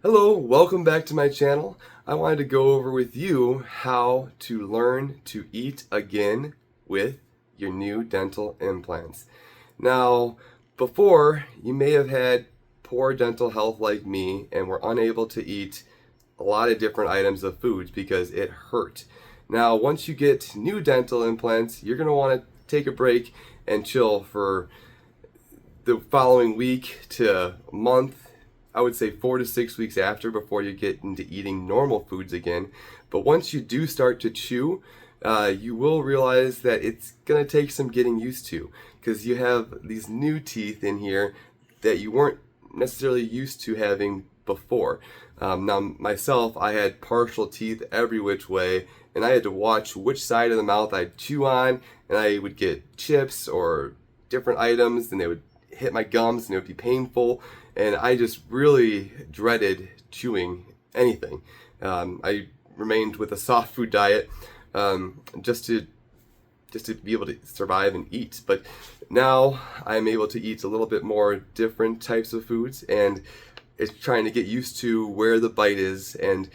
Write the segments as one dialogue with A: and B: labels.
A: Hello, welcome back to my channel. I wanted to go over with you how to learn to eat again with your new dental implants. Now, before, you may have had poor dental health like me and were unable to eat a lot of different items of foods because it hurt. Now, once you get new dental implants, you're going to want to take a break and chill for the following week to month. I would say 4 to 6 weeks after before you get into eating normal foods again. But once you do start to chew, you will realize that it's going to take some getting used to because you have these new teeth in here that you weren't necessarily used to having before. Now, myself, I had partial teeth every which way, and I had to watch which side of the mouth I'd chew on, and I would get chips or different items, and they would hit my gums, and it would be painful. And I just really dreaded chewing anything. I remained with a soft food diet just to be able to survive and eat. But now I'm able to eat a little bit more different types of foods, and it's trying to get used to where the bite is, and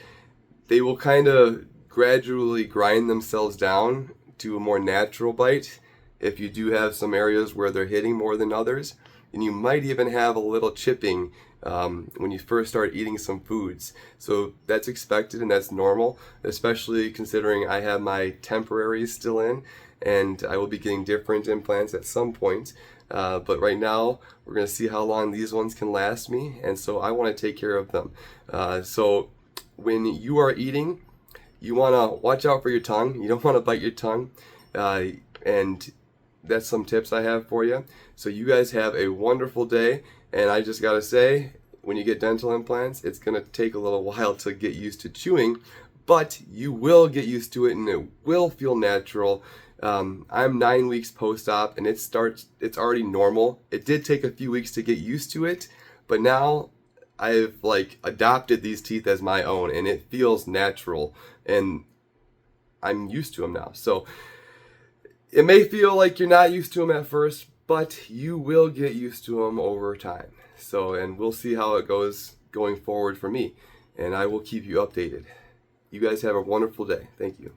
A: they will kind of gradually grind themselves down to a more natural bite if you do have some areas where they're hitting more than others. And you might even have a little chipping when you first start eating some foods. So that's expected and that's normal, especially considering I have my temporaries still in and I will be getting different implants at some point. But right now, we're going to see how long these ones can last me, and so I want to take care of them. So when you are eating, you want to watch out for your tongue. You don't want to bite your tongue. And that's some tips I have for you. So you guys have a wonderful day, and I just gotta say, when you get dental implants, it's gonna take a little while to get used to chewing, but you will get used to it and it will feel natural. I'm 9 weeks post-op and it's already normal. It did take a few weeks to get used to it, but now I've adopted these teeth as my own and it feels natural and I'm used to them now. So it may feel like you're not used to them at first, but you will get used to them over time. So, and we'll see how it goes going forward for me, and I will keep you updated. You guys have a wonderful day. Thank you.